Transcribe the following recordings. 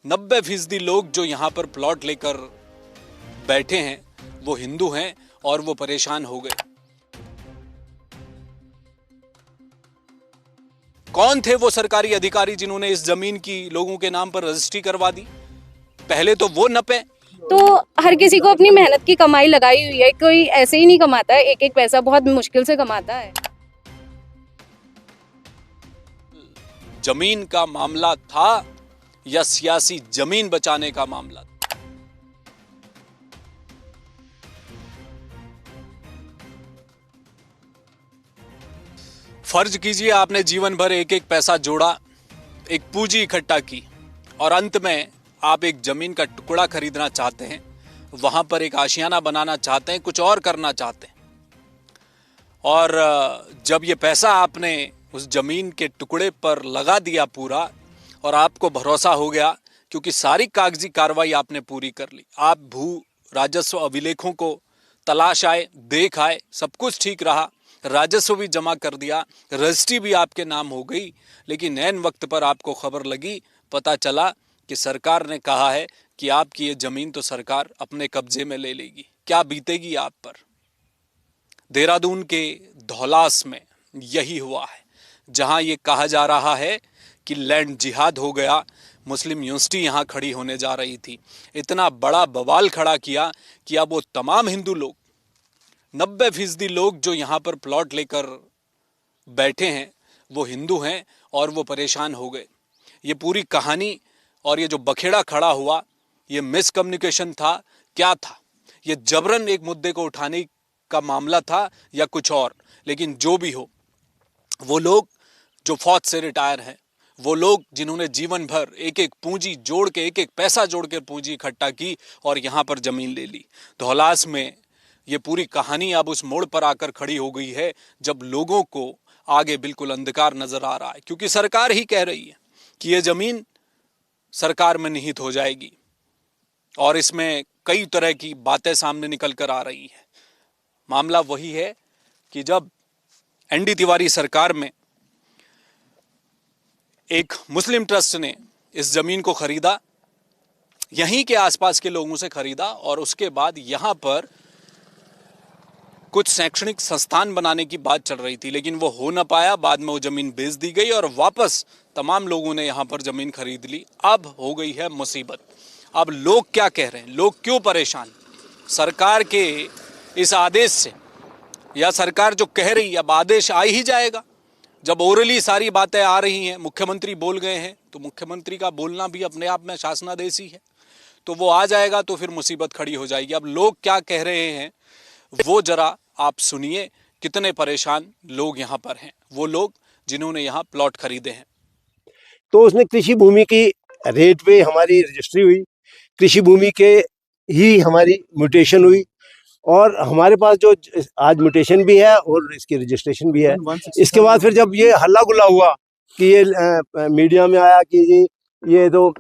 90% लोग जो यहाँ पर प्लॉट लेकर बैठे हैं वो हिंदू हैं और वो परेशान हो गए। कौन थे वो सरकारी अधिकारी जिन्होंने इस जमीन की लोगों के नाम पर रजिस्ट्री करवा दी? पहले तो वो नपे। तो हर किसी को अपनी मेहनत की कमाई लगाई हुई है, कोई ऐसे ही नहीं कमाता है, एक एक पैसा बहुत मुश्किल से कमाता है। जमीन का मामला था या सियासी जमीन बचाने का मामला था? फर्ज कीजिए आपने जीवन भर एक एक पैसा जोड़ा, एक पूंजी इकट्ठा की और अंत में आप एक जमीन का टुकड़ा खरीदना चाहते हैं, वहां पर एक आशियाना बनाना चाहते हैं, कुछ और करना चाहते हैं। और जब ये पैसा आपने उस जमीन के टुकड़े पर लगा दिया पूरा और आपको भरोसा हो गया, क्योंकि सारी कागजी कार्रवाई आपने पूरी कर ली, आप भू राजस्व अभिलेखों को तलाश आए, देख आए, सब कुछ ठीक रहा, राजस्व भी जमा कर दिया, रजिस्ट्री भी आपके नाम हो गई, लेकिन ऐन वक्त पर आपको खबर लगी, पता चला कि सरकार ने कहा है कि आपकी ये जमीन तो सरकार अपने कब्जे में ले लेगी। क्या बीतेगी आप पर? देहरादून के धौलास में यही हुआ है, जहां ये कहा जा रहा है कि लैंड जिहाद हो गया, मुस्लिम यूनिवर्सिटी यहां खड़ी होने जा रही थी। इतना बड़ा बवाल खड़ा किया कि अब वो तमाम हिंदू लोग, 90% लोग जो यहाँ पर प्लॉट लेकर बैठे हैं वो हिंदू हैं और वो परेशान हो गए। ये पूरी कहानी और ये जो बखेड़ा खड़ा हुआ, ये मिसकम्युनिकेशन था, क्या था? ये जबरन एक मुद्दे को उठाने का मामला था या कुछ और? लेकिन जो भी हो, वो लोग जो फौज से रिटायर हैं, वो लोग जिन्होंने जीवन भर एक एक पूंजी जोड़ के, एक एक पैसा जोड़ के पूंजी इकट्ठा की और यहाँ पर जमीन ले ली। धौलास में ये पूरी कहानी अब उस मोड़ पर आकर खड़ी हो गई है जब लोगों को आगे बिल्कुल अंधकार नजर आ रहा है, क्योंकि सरकार ही कह रही है कि ये जमीन सरकार में निहित हो जाएगी और इसमें कई तरह की बातें सामने निकल कर आ रही हैं। मामला वही है कि जब एनडी तिवारी सरकार में एक मुस्लिम ट्रस्ट ने इस जमीन को खरीदा, यहीं के आसपास के लोगों से खरीदा और उसके बाद यहां पर कुछ शैक्षणिक संस्थान बनाने की बात चल रही थी, लेकिन वो हो ना पाया। बाद में वो जमीन बेच दी गई और वापस तमाम लोगों ने यहां पर जमीन खरीद ली। अब हो गई है मुसीबत। अब लोग क्या कह रहे हैं, लोग क्यों परेशान? सरकार के इस आदेश से, या सरकार जो कह रही है, अब आदेश आ ही जाएगा। जब ओरली सारी बातें आ रही हैं, मुख्यमंत्री बोल गए हैं, तो मुख्यमंत्री का बोलना भी अपने आप में शासनादेशी है, तो वो आ जाएगा तो फिर मुसीबत खड़ी हो जाएगी। अब लोग क्या कह रहे हैं वो जरा आप सुनिए। कितने परेशान लोग यहाँ पर हैं, वो लोग जिन्होंने यहाँ प्लॉट खरीदे हैं। तो उसने कृषि भूमि की रेट पे हमारी रजिस्ट्री हुई, कृषि भूमि के ही हमारी म्यूटेशन हुई और हमारे पास जो आज म्यूटेशन भी है और इसकी रजिस्ट्रेशन भी है। इसके बाद फिर जब ये हल्ला गुल्ला हुआ कि ये मीडिया में आया कि ये तो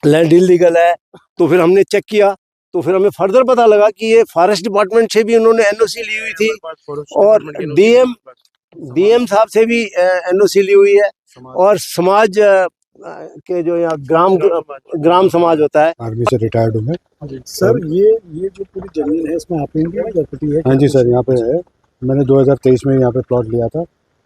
लैंड इलीगल है, तो फिर हमने चेक किया, तो फिर हमें फर्दर पता लगा कि ये फॉरेस्ट डिपार्टमेंट से भी उन्होंने एनओसी ली हुई थी और डीएम साहब से भी एनओसी ली हुई है और समाज के जो यहाँ ग्राम समाज होता है, आर्मी से रिटायर्ड हूँ मैं। सर ये जो पूरी जमीन है इसमें आप इंडिया प्रॉपर्टी है? हाँ जी सर, यहाँ पे है। मैंने 2023 में यहाँ पे प्लॉट लिया था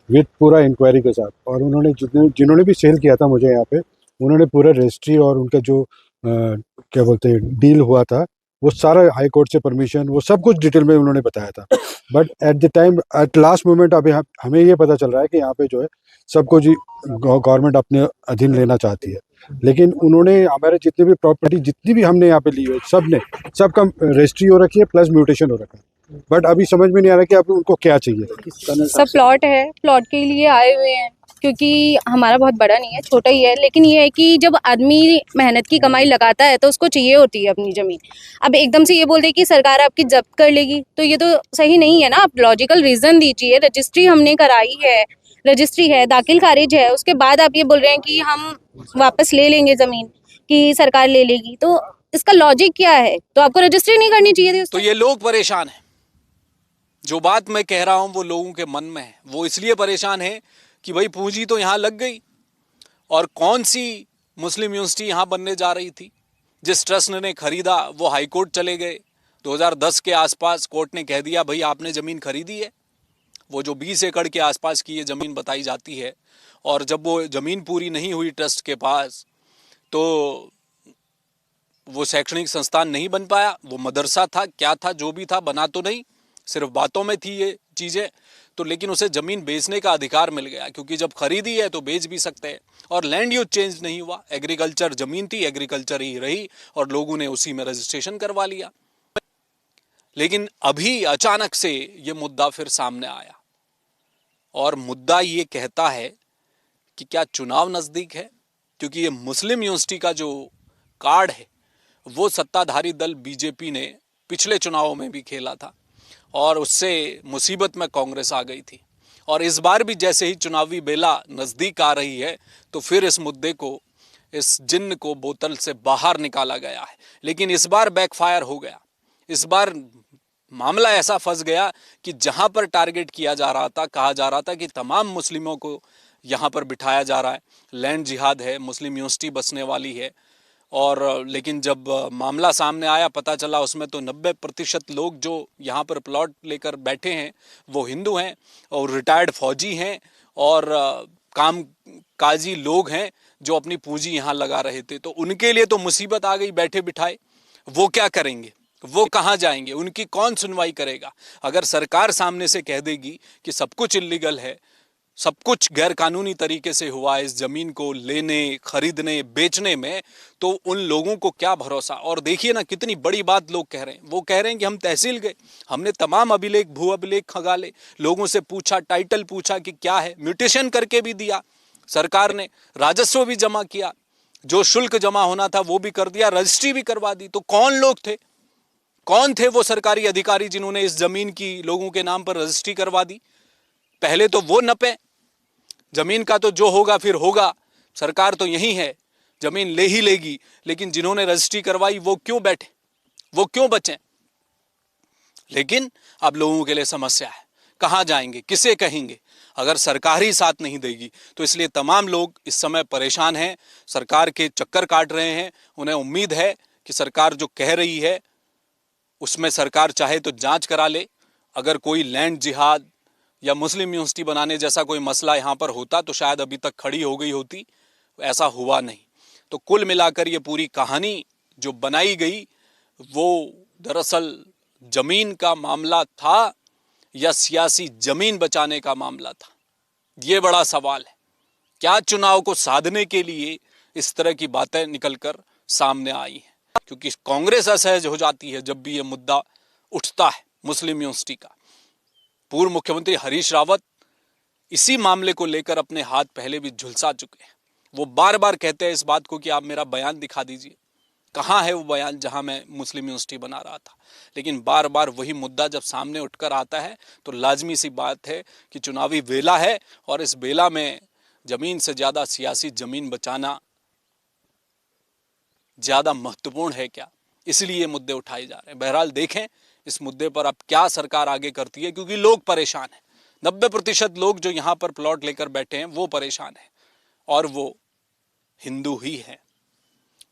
विद पूरा इंक्वायरी के साथ, और उन्होंने जिन्होंने भी सेल किया था मुझे यहाँ पे, उन्होंने पूरा रजिस्ट्री और उनका जो क्या बोलते हैं डील हुआ था वो सारा हाई कोर्ट से परमिशन, वो सब कुछ डिटेल में उन्होंने बताया था। But at the time, at last moment अभी हमें ये पता चल रहा है कि यहाँ पे जो है सब कुछ गवर्नमेंट अपने अधीन लेना चाहती है, लेकिन उन्होंने हमारे जितने भी प्रॉपर्टी जितनी भी हमने यहाँ पे ली है सबका रजिस्ट्री हो रखी है प्लस म्यूटेशन हो रखा है। बट अभी समझ में नहीं आ रहा कि अब उनको क्या चाहिए। सब प्लॉट है, प्लॉट के लिए आए हुए हैं, क्योंकि हमारा बहुत बड़ा नहीं है, छोटा ही है, लेकिन ये है कि जब आदमी मेहनत की कमाई लगाता है तो उसको चाहिए होती है अपनी ज़मीन। अब एकदम से ये बोल दे कि सरकार आपकी जब्त कर लेगी, तो ये तो सही नहीं है ना। आप लॉजिकल रीज़न दीजिए। रजिस्ट्री हमने कराई है, रजिस्ट्री है, दाखिल खारिज है, उसके बाद आप ये बोल रहे हैं कि हम वापस ले लेंगे ज़मीन, कि सरकार ले लेगी, तो इसका लॉजिक क्या है? तो आपको रजिस्ट्री नहीं करनी चाहिए थी। तो ये लोग परेशान हैं। जो बात मैं कह रहा हूं वो लोगों के मन में है। वो इसलिए परेशान है कि भाई पूंजी तो यहां लग गई और कौन सी मुस्लिम यूनिवर्सिटी यहाँ बनने जा रही थी। जिस ट्रस्ट ने खरीदा वो हाई कोर्ट चले गए। 2010 के आसपास कोर्ट ने कह दिया भाई आपने ज़मीन खरीदी है। वो जो 20 एकड़ के आसपास की ये ज़मीन बताई जाती है, और जब वो ज़मीन पूरी नहीं हुई ट्रस्ट के पास तो वो शैक्षणिक संस्थान नहीं बन पाया। वो मदरसा था, क्या था, जो भी था, बना तो नहीं, सिर्फ बातों में थी ये चीज़ें। तो लेकिन उसे ज़मीन बेचने का अधिकार मिल गया, क्योंकि जब खरीदी है तो बेच भी सकते हैं। और लैंड यूज चेंज नहीं हुआ, एग्रीकल्चर ज़मीन थी, एग्रीकल्चर ही रही, और लोगों ने उसी में रजिस्ट्रेशन करवा लिया। लेकिन अभी अचानक से ये मुद्दा फिर सामने आया, और मुद्दा ये कहता है कि क्या चुनाव नज़दीक है, क्योंकि ये मुस्लिम यूनिवर्सिटी का जो कार्ड है वो सत्ताधारी दल बीजेपी ने पिछले चुनावों में भी खेला था, और उससे मुसीबत में कांग्रेस आ गई थी। और इस बार भी जैसे ही चुनावी बेला नज़दीक आ रही है तो फिर इस मुद्दे को, इस जिन्न को बोतल से बाहर निकाला गया है। लेकिन इस बार बैकफायर हो गया। इस बार मामला ऐसा फंस गया कि जहां पर टारगेट किया जा रहा था, कहा जा रहा था कि तमाम मुस्लिमों को यहां पर बिठाया जा रहा है, लैंड जिहाद है, मुस्लिम यूनिवर्सिटी बसने वाली है। और लेकिन जब मामला सामने आया, पता चला उसमें तो 90% लोग जो यहाँ पर प्लॉट लेकर बैठे हैं वो हिंदू हैं, और रिटायर्ड फौजी हैं, और काम काजी लोग हैं जो अपनी पूंजी यहाँ लगा रहे थे। तो उनके लिए तो मुसीबत आ गई बैठे बिठाए। वो क्या करेंगे, वो कहाँ जाएंगे, उनकी कौन सुनवाई करेगा? अगर सरकार सामने से कह देगी कि सब कुछ इल्लीगल है, सब कुछ गैर कानूनी तरीके से हुआ है इस जमीन को लेने, खरीदने, बेचने में, तो उन लोगों को क्या भरोसा? और देखिए ना कितनी बड़ी बात लोग कह रहे हैं। वो कह रहे हैं कि हम तहसील गए, हमने तमाम अभिलेख, भू अभिलेख खंगाले, लोगों से पूछा, टाइटल पूछा कि क्या है, म्यूटेशन करके भी दिया सरकार ने, राजस्व भी जमा किया, जो शुल्क जमा होना था वो भी कर दिया, रजिस्ट्री भी करवा दी। तो कौन लोग थे, कौन थे वो सरकारी अधिकारी जिन्होंने इस जमीन की लोगों के नाम पर रजिस्ट्री करवा दी? पहले तो वो नपे। जमीन का तो जो होगा फिर होगा, सरकार तो यही है, जमीन ले ही लेगी। लेकिन जिन्होंने रजिस्ट्री करवाई वो क्यों बैठे, वो क्यों बचे? लेकिन अब लोगों के लिए समस्या है, कहां जाएंगे, किसे कहेंगे अगर सरकार ही साथ नहीं देगी? तो इसलिए तमाम लोग इस समय परेशान हैं, सरकार के चक्कर काट रहे हैं। उन्हें उम्मीद है कि सरकार जो कह रही है उसमें सरकार चाहे तो जांच करा ले। अगर कोई लैंड जिहाद या मुस्लिम यूनिवर्सिटी बनाने जैसा कोई मसला यहाँ पर होता तो शायद अभी तक खड़ी हो गई होती, ऐसा हुआ नहीं। तो कुल मिलाकर ये पूरी कहानी जो बनाई गई वो दरअसल जमीन का मामला था या सियासी जमीन बचाने का मामला था, ये बड़ा सवाल है। क्या चुनाव को साधने के लिए इस तरह की बातें निकलकर सामने आई हैं? क्योंकि कांग्रेस असहज हो जाती है जब भी ये मुद्दा उठता है मुस्लिम यूनिवर्सिटी का। पूर्व मुख्यमंत्री हरीश रावत इसी मामले को लेकर अपने हाथ पहले भी झुलसा चुके हैं। वो बार बार कहते हैं इस बात को कि आप मेरा बयान दिखा दीजिए, कहाँ है वो बयान जहां मैं मुस्लिम यूनिवर्सिटी बना रहा था। लेकिन बार बार वही मुद्दा जब सामने उठकर आता है तो लाजमी सी बात है कि चुनावी बेला है, और इस बेला में जमीन से ज्यादा सियासी जमीन बचाना ज्यादा महत्वपूर्ण है क्या, इसलिए मुद्दे उठाए जा रहे हैं। बहरहाल देखें इस मुद्दे पर अब क्या सरकार आगे करती है, क्योंकि लोग परेशान हैं। 90% लोग जो यहाँ पर प्लॉट लेकर बैठे हैं वो परेशान हैं, और वो हिंदू ही हैं।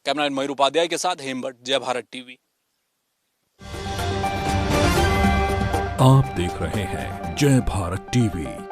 कैमरामैन मयूर उपाध्याय के साथ हेमभट्ट, जय भारत टीवी। आप देख रहे हैं जय भारत टीवी।